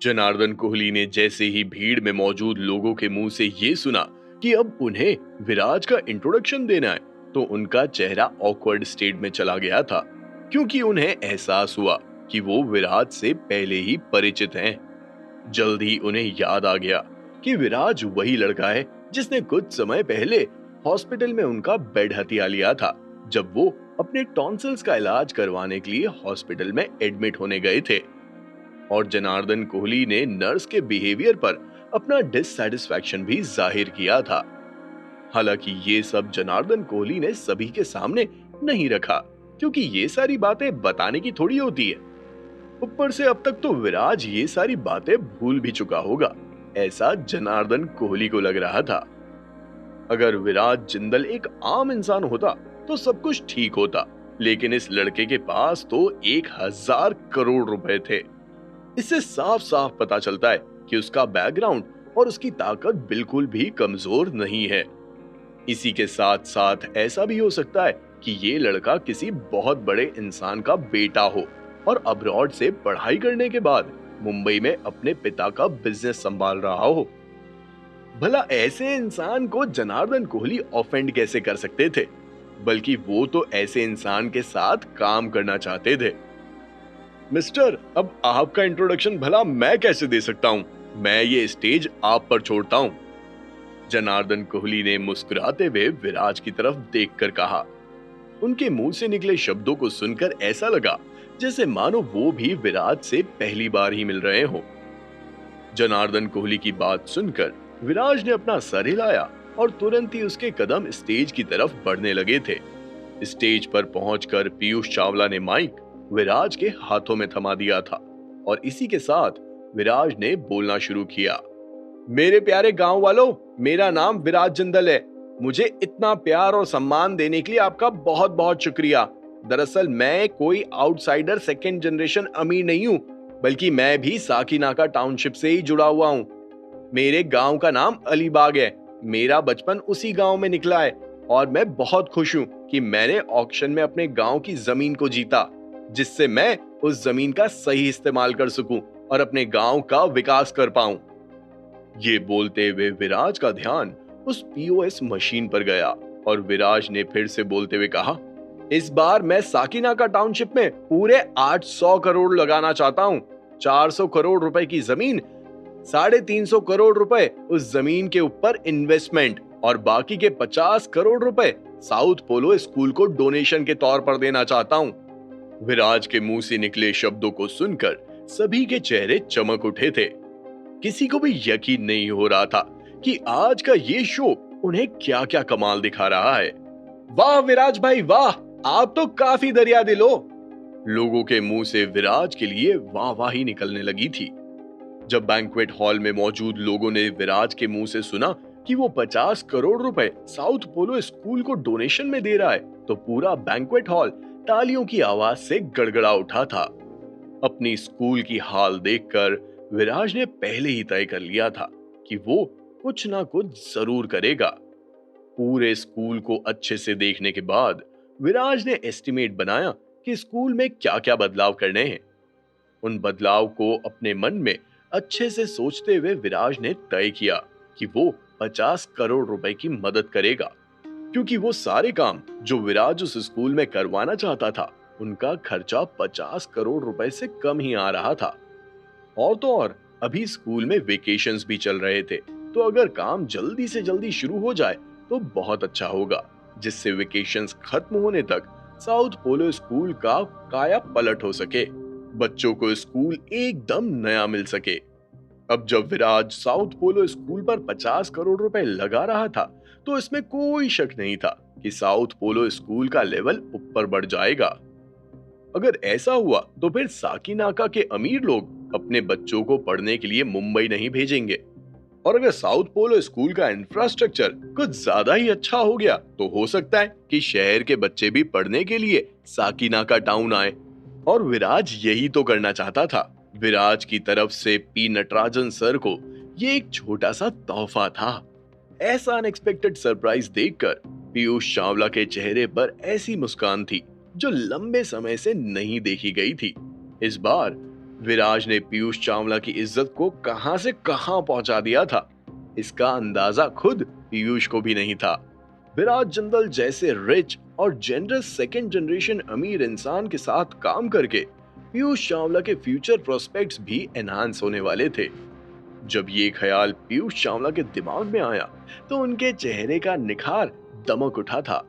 जनार्दन कोहली ने जैसे ही भीड़ में मौजूद लोगों के मुंह से ये सुना कि अब उन्हें विराज का इंट्रोडक्शन देना है, तो उनका चेहरा ऑकवर्ड स्टेट में चला गया था, क्योंकि उन्हें एहसास हुआ कि वो विराज से पहले ही परिचित हैं। जल्द ही उन्हें याद आ गया कि विराज वही लड़का है जिसने कुछ समय पहले हॉस्पिटल में उनका बेड हथिया लिया था, जब वो अपने टॉन्सिल्स का इलाज करवाने के लिए हॉस्पिटल में एडमिट होने गए थे। और जनार्दन कोहली ने नर्स के बिहेवियर पर अपना डिससैटिस्फैक्शन भी जाहिर किया था। हालांकि ये सब जनार्दन कोहली ने सभी के सामने नहीं रखा, क्योंकि ये सारी बातें बताने की थोड़ी होती है। ऊपर से अब तक तो विराज ये सारी बातें भूल भी चुका होगा, ऐसा जनार्दन कोहली को लग रहा था। अगर विराज जिंदल एक आम इंसान होता तो सब कुछ ठीक होता, लेकिन इस लड़के के पास तो 1000 करोड़ रुपए थे। इससे साफ साफ पता चलता है कि उसका बैकग्राउंड और उसकी ताकत बिल्कुल भी कमजोर नहीं है। इसी के साथ साथ ऐसा भी हो सकता है कि ये लड़का किसी बहुत बड़े इंसान का बेटा हो और अब्रॉड से पढ़ाई करने के बाद मुंबई में अपने पिता का बिजनेस संभाल रहा हो। भला ऐसे इंसान को जनार्दन कोहली ऑफेंड कैसे कर सकते थे, बल्कि वो तो ऐसे इंसान के साथ काम करना चाहते थे। मिस्टर, अब आपका इंट्रोडक्शन भला मैं कैसे दे सकता हूं? मैं ये स्टेज आप पर छोड़ता हूं। जनार्दन कोहली ने मुस्कुराते हुए विराज की तरफ देखकर कहा। उनके मुंह से निकले शब्दों को सुनकर ऐसा लगा जैसे मानो वो भी विराज से पहली बार ही मिल रहे हों। जनार्दन कोहली की बात सुनकर विराज ने अपना सर हिलाया और तुरंत ही उसके कदम स्टेज की तरफ बढ़ने लगे थे। स्टेज पर पहुंचकर पीयूष चावला ने माइक विराज के हाथों में थमा दिया था और इसी के साथ विराज ने बोलना शुरू किया। मेरे प्यारे गांव वालों, मेरा नाम विराज जिंदल है। मुझे इतना प्यार और सम्मान देने के लिए आपका बहुत बहुत शुक्रिया। दरअसल मैं कोई आउटसाइडर सेकेंड जनरेशन अमीर नहीं हूँ, बल्कि मैं भी साकीनाका टाउनशिप से ही जुड़ा हुआ हूँ। मेरे गांव का नाम अलीबाग है। मेरा बचपन उसी गांव में निकला है और मैं बहुत खुश हूँ कि मैंने ऑक्शन में अपने गांव की जमीन को जीता, जिससे मैं उस जमीन का सही इस्तेमाल कर सकूं और अपने गांव का विकास कर पाऊं। ये बोलते हुए विराज का ध्यान उस पीओएस मशीन पर गया और विराज ने फिर से बोलते हुए कहा, इस बार मैं साकीनाका टाउनशिप में पूरे 800 करोड़ लगाना चाहता हूं। 400 करोड़ रुपए की जमीन, 350 करोड़ रुपए उस जमीन के ऊपर इन्वेस्टमेंट और बाकी के 50 करोड़ रुपए साउथ पोलो स्कूल को डोनेशन के तौर पर देना चाहता हूं। विराज के मुंह से निकले शब्दों को सुनकर सभी के चेहरे चमक उठे थे। किसी को भी यकीन नहीं हो रहा था कि आज का ये शो उन्हें क्या क्या कमाल दिखा रहा है। वाह विराज भाई वाह, आप तो काफी दरिया दिल हो। लोगों के मुंह से विराज के लिए वाहवाही निकलने लगी थी। जब बैंक्वेट हॉल में मौजूद लोगों ने विराज के मुंह से सुना कि वो 50 करोड़ रुपए साउथ पोलो स्कूल को डोनेशन में दे रहा है, तो पूरा बैंक्वेट हॉल तालियों की आवाज से गड़गड़ा उठा था। अपनी स्कूल की हाल देखकर विराज ने पहले ही तय कर लिया था कि वो कुछ ना कुछ जरूर करेगा। पूरे स्कूल को अच्छे से देखने के बाद विराज ने एस्टिमेट बनाया कि स्कूल में क्या क्या बदलाव करने हैं। उन बदलाव को अपने मन में अच्छे से सोचते हुए विराज ने तय किया कि वो 50 करोड़ रुपए की मदद करेगा, क्योंकि वो सारे काम जो विराज उस स्कूल में करवाना चाहता था, उनका खर्चा 50 करोड़ रुपए से कम ही आ रहा था। और तो और अभी स्कूल में वेकेशंस भी चल रहे थे, तो अगर काम जल्दी से जल्दी शुरू हो जाए तो बहुत अच्छा होगा, जिससे वेकेशंस खत्म होने तक साउथ पोलो स्कूल का काया पलट हो सके, बच्चों को स्कूल एकदम नया मिल सके। अब जब विराज साउथ पोलो स्कूल पर 50 करोड़ रुपए लगा रहा था, तो इसमें कोई शक नहीं था कि साउथ पोलो स्कूल का लेवल ऊपर बढ़ जाएगा। अगर ऐसा हुआ तो फिर साकीनाका के अमीर लोग अपने बच्चों को पढ़ने के लिए मुंबई नहीं भेजेंगे, और अगर साउथ पोलो स्कूल का इंफ्रास्ट्रक्चर कुछ ज्यादा ही अच्छा हो गया तो हो सकता है कि शहर के बच्चे भी पढ़ने के लिए साकीनाका टाउन आए। और विराज यही तो करना चाहता था। विराज की तरफ से पी नटराजन सर को ये एक छोटा सा तोहफा था। ऐसा अनएक्सपेक्टेड सरप्राइज देखकर पीयूष चावला के चेहरे पर ऐसी मुस्कान थी जो लंबे समय से नहीं देखी गई थी। इस बार विराज ने पीयूष चावला की इज्जत को कहां से कहां पहुंचा दिया था, इसका अंदाजा खुद पीयूष को भी नहीं था। विराज जिंदल जैसे रिच और जेनरस सेकंड जनरेशन अमीर इंसान के साथ काम करके पीयूष चावला के फ्यूचर प्रोस्पेक्ट्स भी एनहांस होने वाले थे। जब ये ख्याल पीयूष चावला के दिमाग में आया तो उनके चेहरे का निखार दमक उठा था।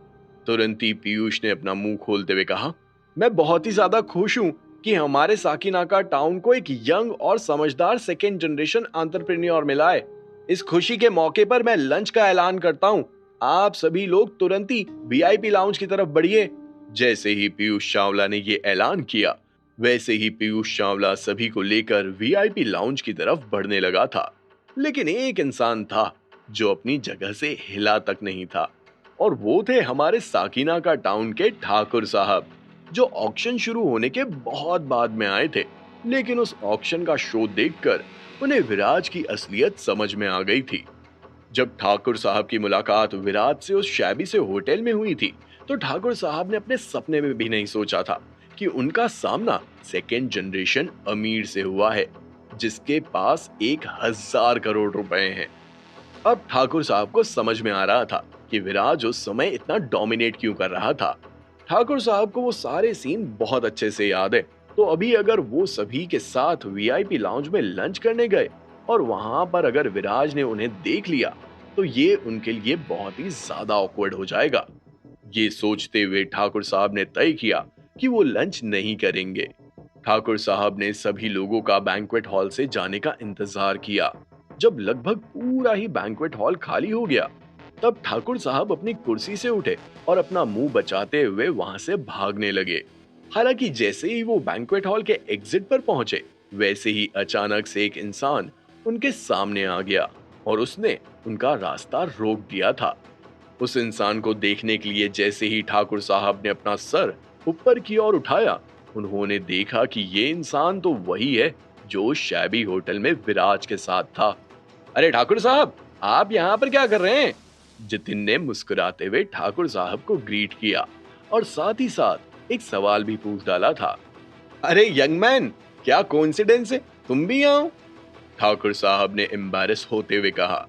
तुरंत ही पीयूष ने अपना मुंह खोलते हुए कहा, मैं बहुत ही ज्यादा खुश हूं कि हमारे साकिनाका टाउन को एक यंग और समझदार सेकेंड जनरेशन एंटरप्रेन्योर मिला है। इस खुशी के मौके पर मैं लंच का ऐलान करता हूं। आप सभी लोग तुरंत ही वीआईपी लाउंज की तरफ बढ़िए। जैसे ही पीयूष चावला ने ये ऐलान किया, वैसे ही पीयूष चावला सभी को लेकर वीआईपी लाउंज की तरफ बढ़ने लगा था। लेकिन एक इंसान था जो अपनी जगह से हिला तक नहीं था, और वो थे हमारे साकिनाका टाउन के ठाकुर साहब, जो ऑक्शन शुरू होने के बहुत बाद में आए थे। लेकिन उस ऑक्शन का शो देखकर उन्हें विराज की असलियत समझ में आ गई थी। जब ठाकुर साहब की मुलाकात विराज से उस शैबी से होटल में हुई थी, तो ठाकुर साहब ने अपने सपने में भी नहीं सोचा था कि उनका सामना सेकेंड जनरेशन अमीर से हुआ है, जिसके पास 1000 करोड़ रुपए हैं। अब ठाकुर साहब को समझ में आ रहा था कि विराज उस समय इतना डोमिनेट क्यों कर रहा था। ठाकुर साहब को वो सारे सीन बहुत अच्छे से याद है। तो अभी अगर वो सभी के साथ वीआईपी लाउंज में लंच करने गए और वहां पर अगर विराज ने उन्हें देख लिया, तो ये उनके लिए बहुत ही ज्यादा ऑकवर्ड हो जाएगा। ये सोचते हुए ठाकुर साहब ने तय किया कि वो लंच नहीं करेंगे। ठाकुर साहब ने सभी लोगों का बैंक्वेट हॉल से जाने का इंतजार किया। जब लगभग पूरा ही बैंक्वेट हॉल खाली हो गया, तब ठाकुर साहब अपनी कुर्सी से उठे और अपना मुंह बचाते हुए वहां से भागने लगे। हालांकि जैसे ही वो बैंक्वेट हॉल के एग्जिट पर पहुंचे, वैसे ही अचानक से एक इंसान उनके सामने आ गया और उसने उनका रास्ता रोक दिया था। उस इंसान को देखने के लिए जैसे ही ठाकुर साहब ने अपना सर ऊपर की ओर उठाया, उन्होंने देखा कि ये इंसान तो वही है जो शैबी होटल में विराज के साथ था। अरे ठाकुर साहब, आप यहाँ पर क्या कर रहे हैं? जितिन ने मुस्कुराते हुए ठाकुर साहब को ग्रीट किया और साथ ही साथ एक सवाल भी पूछ डाला था। अरे यंग मैन, क्या कोइंसिडेंस है, तुम भी यहाँ हो? ठाकुर साहब ने एम्बैरेस होते हुए कहा।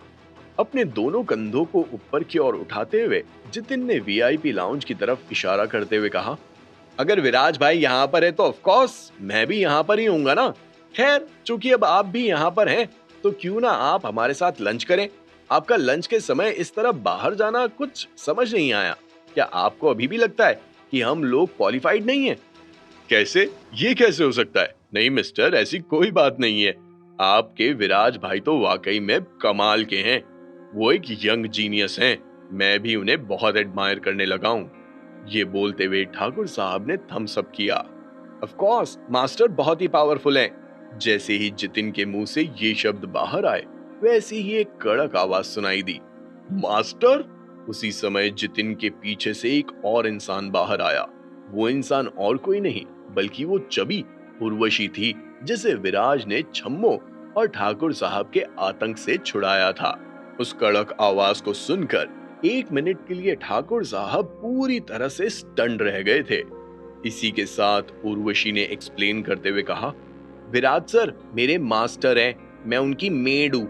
अपने दोनों कंधों को ऊपर की ओर उठाते हुए जितिन ने वीआईपी लाउंज की तरफ इशारा करते हुए कहा, अगर विराज भाई यहाँ पर है तो ऑफ कोर्स मैं भी यहाँ पर ही हूँगा ना। खैर, चूंकि अब आप भी यहाँ पर हैं, तो क्यों ना आप हमारे साथ लंच करें। आपका लंच के समय इस तरह बाहर जाना कुछ समझ नहीं आया। क्या आपको अभी भी लगता है कि हम लोग क्वालिफाइड नहीं है? कैसे? ये कैसे हो सकता है? नहीं मिस्टर, ऐसी कोई बात नहीं है। आपके विराज भाई तो वाकई में कमाल के हैं। वो एक यंग जीनियस हैं। मैं भी उन्हें बहुत एडमायर करने लगा हूँ। ये बोलते हुए ठाकुर साहब ने थम्स अप किया। ऑफ कोर्स मास्टर बहुत ही पावरफुल हैं। जैसे ही जितिन के मुंह से ये शब्द बाहर आए, वैसे ही एक कड़क आवाज सुनाई दी, मास्टर। उसी समय जितिन के पीछे से एक और इंसान बाहर आया। वो इंसान और कोई नहीं बल्कि वो चबी उर्वशी थी, जिसे विराज ने छम्मो और ठाकुर साहब के आतंक से छुड़ाया था। उस कड़क आवाज को सुनकर 1 मिनट के लिए ठाकुर साहब पूरी तरह से स्टन्ड रह गए थे। इसी के साथ उर्वशी ने एक्सप्लेन करते हुए कहा, विराज सर मेरे मास्टर हैं, मैं उनकी मेड हूँ।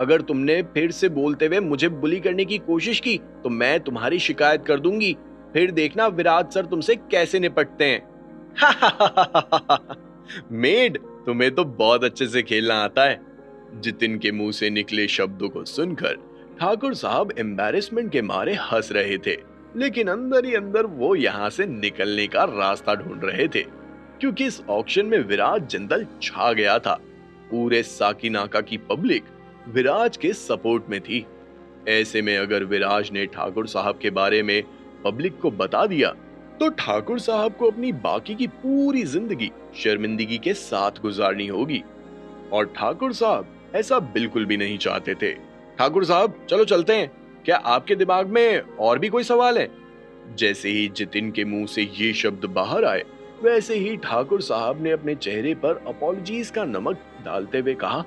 अगर तुमने फिर से बोलते हुए मुझे बुली करने की कोशिश की तो मैं तुम्हारी शिकायत कर दूंगी। फिर देखना विराज सर तुमसे कैसे निपटते हैं। मेड, तुम्हें तो बहुत अच्छे से खेलना आता है। जितिन के मुंह से निकले शब्दों को सुनकर ठाकुर साहब एम्बैरेसमेंट के मारे हंस रहे थे, लेकिन अंदर ही अंदर वो यहाँ से निकलने का रास्ता ढूंढ रहे थे, क्योंकि इस ऑक्शन में विराज जिंदल छा गया था। पूरे साकिनाका की पब्लिक विराज के सपोर्ट में थी। ऐसे में अगर विराज ने ठाकुर साहब के बारे में पब्लिक को बता दिया, तो ठाकुर साहब को अपनी बाकी की पूरी जिंदगी शर्मिंदगी के साथ गुजारनी होगी, और ठाकुर साहब ऐसा बिल्कुल भी नहीं चाहते थे। ठाकुर साहब चलो चलते हैं, क्या आपके दिमाग में और भी कोई सवाल है? जैसे ही जितिन के मुंह से ये शब्द बाहर आए, वैसे ही ठाकुर साहब ने अपने चेहरे पर अपॉलजीज का नमक डालते हुए कहा,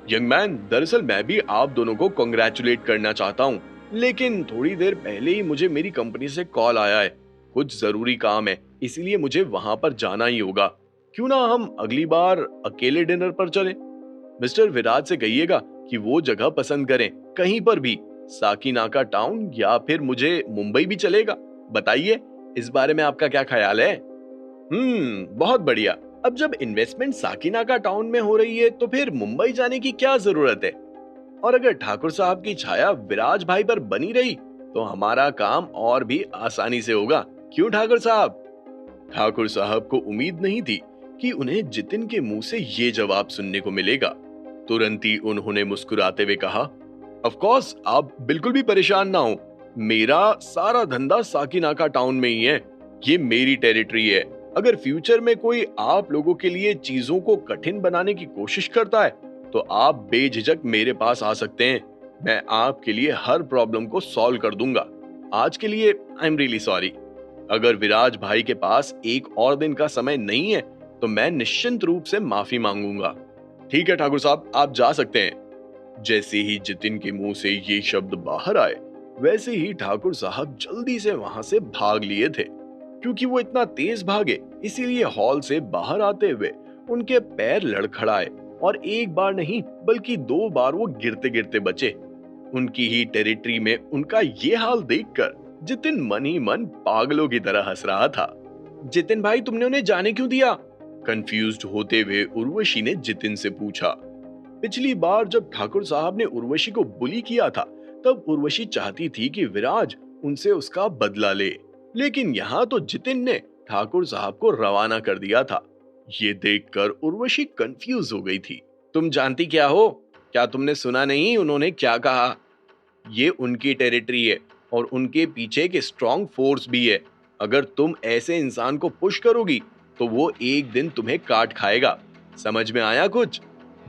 यंग मैन, दरअसल मैं भी आप दोनों को कांग्रेचुलेट करना चाहता हूँ, लेकिन थोड़ी देर पहले ही मुझे मेरी कंपनी से कॉल आया है। कुछ जरूरी काम है, इसलिए मुझे वहां पर जाना ही होगा। क्यों ना हम अगली बार अकेले डिनर पर चलें? मिस्टर विराज से कहिएगा कि वो जगह पसंद करें, कहीं पर भी, साकीनाका टाउन या फिर मुझे मुंबई भी चलेगा। बताइए, इस बारे में आपका क्या ख्याल है? बहुत बढ़िया। अब जब इन्वेस्टमेंट साकीनाका टाउन में हो रही है तो फिर मुंबई जाने की क्या जरूरत है? और अगर ठाकुर साहब की छाया विराज भाई पर बनी रही तो हमारा काम और भी आसानी से होगा। क्यों ठाकुर साहब? ठाकुर साहब को उम्मीद नहीं थी कि उन्हें जितिन के मुंह से ये जवाब सुनने को मिलेगा। तुरंत ही उन्होंने मुस्कुराते हुए कहा, ऑफ कोर्स, आप बिल्कुल भी परेशान ना हो। मेरा सारा धंधा साकीनाका टाउन में ही है। ये मेरी टेरिटरी है। अगर फ्यूचर में कोई आप लोगों के लिए चीजों को कठिन बनाने की कोशिश करता है तो आप बेझिझक मेरे पास आ सकते हैं। मैं आपके लिए हर प्रॉब्लम को सॉल्व कर दूंगा। आज के लिए आई एम रियली सॉरी। अगर विराज भाई के पास एक और दिन का समय नहीं है तो मैं निश्चिंत रूप से माफी मांगूंगा। ठीक है ठाकुर साहब, आप जा सकते हैं। जैसे ही जितिन के मुंह से ये शब्द बाहर आए वैसे ही ठाकुर साहब जल्दी से वहां से भाग लिए थे। क्योंकि वो इतना तेज भागे इसीलिए हॉल से बाहर आते हुए उनके पैर लड़खड़ाए और एक बार नहीं बल्कि 2 बार वो गिरते गिरते बचे। उनकी ही टेरिटरी में उनका ये हाल देखकर जितिन मन ही मन पागलों की तरह हंस रहा था। जितिन भाई, तुमने उन्हें जाने क्यों दिया? कंफ्यूज्ड होते हुए उर्वशी ने जितिन से पूछा। पिछली बार जब ठाकुर साहब ने उर्वशी को बुली किया था तब उर्वशी चाहती थी कि विराज उनसे उसका बदला ले, लेकिन यहाँ तो जितिन ने ठाकुर साहब को रवाना कर दिया था। ये देखकर उर्वशी कंफ्यूज हो गई थी। तुम जानती क्या हो? क्या तुमने सुना नहीं उन्होंने क्या कहा? ये उनकी टेरिटरी है और उनके पीछे एक स्ट्रॉन्ग फोर्स भी है। अगर तुम ऐसे इंसान को पुश करोगी तो वो एक दिन तुम्हें काट खाएगा। समझ में आया कुछ?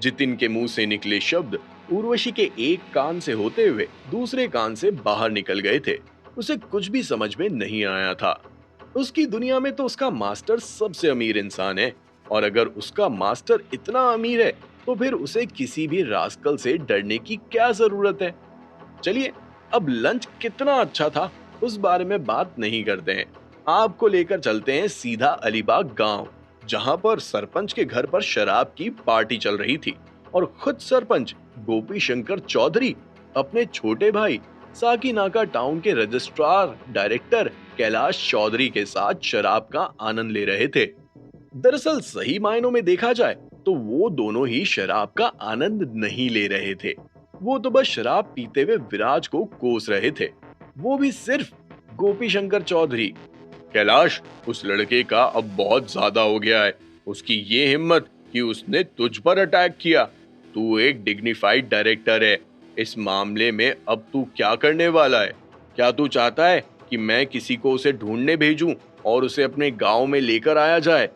जितिन के मुंह से निकले शब्द उर्वशी के एक कान से होते हुए दूसरे कान से बाहर निकल गए थे। उसे कुछ भी समझ में नहीं आया था। उसकी दुनिया में तो उसका मास्टर सबसे अमीर इंसान है और अगर उसका मास्टर इतना अमीर है तो फिर उसे किसी भी रास्कल से डरने की क्या जरूरत है? चलिए, अब लंच कितना अच्छा था उस बारे में बात नहीं करते हैं। आपको लेकर चलते हैं सीधा अलीबाग गांव, जहां पर सरपंच के घर पर शराब की पार्टी चल रही थी और खुद सरपंच गोपी शंकर चौधरी अपने छोटे भाई साकीनाका टाउन के रजिस्ट्रार डायरेक्टर कैलाश चौधरी के साथ शराब का आनंद ले रहे थे। दरअसल सही मायनों में देखा जाए तो वो दोनों ही शराब का आनंद नहीं ले रहे थे। वो तो बस शराब पीते हुए विराज को कोस रहे थे, वो भी सिर्फ गोपी शंकर चौधरी। कैलाश, उस लड़के का अब बहुत ज्यादा हो गया है। उसकी ये हिम्मत कि उसने तुझ पर अटैक किया। तू एक डिग्निफाइड डायरेक्टर है। इस मामले में अब तू क्या करने वाला है? क्या तू चाहता है कि मैं किसी को उसे ढूंढने भेजूं और उसे अपने गांव में लेकर आया जाए?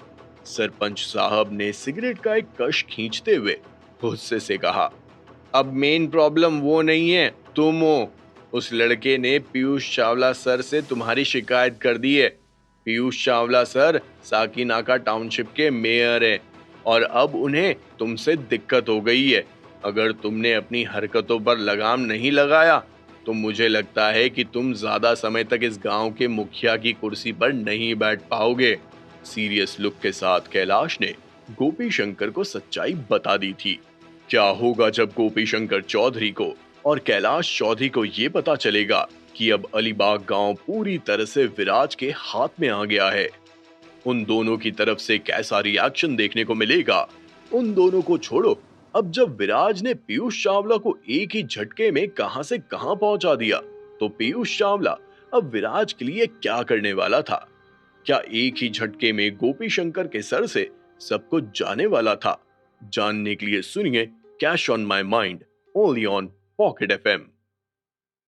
सरपंच साहब ने सिगरेट का एक कश खींचते हुए गुस्से से कहा। अब मेन प्रॉब्लम वो नहीं है, तुम हो। उस लड़के ने पीयूष चावला सर से तुम्हारी शिकायत कर दी है। पीयूष चावला सर साकीनाका टाउनशिप के मेयर हैं और अब उन्हें तुमसे दिक्कत हो गई है। अगर तुमने अपनी हरकतों पर लगाम नहीं लगाया तो मुझे लगता है कि तुम ज्यादा समय तक इस गांव के मुखिया की कुर्सी पर नहीं बैठ पाओगे। सीरियस लुक के साथ कैलाश ने गोपी शंकर को सच्चाई बता दी थी। क्या होगा जब गोपी शंकर चौधरी को और कैलाश चौधरी को ये पता चलेगा कि अब अलीबाग गांव पूरी तरह से विराज के हाथ में आ गया है? उन दोनों की तरफ से कैसा रिएक्शन देखने को मिलेगा? उन दोनों को छोड़ो, अब जब विराज ने पीयूष चावला को एक ही झटके में कहां से कहां पहुंचा दिया तो पीयूष चावला अब विराज के लिए क्या करने वाला था? क्या एक ही झटके में गोपी शंकर के सर से सब कुछ जाने वाला था? जानने के लिए सुनिए cash on my mind, only on pocket FM.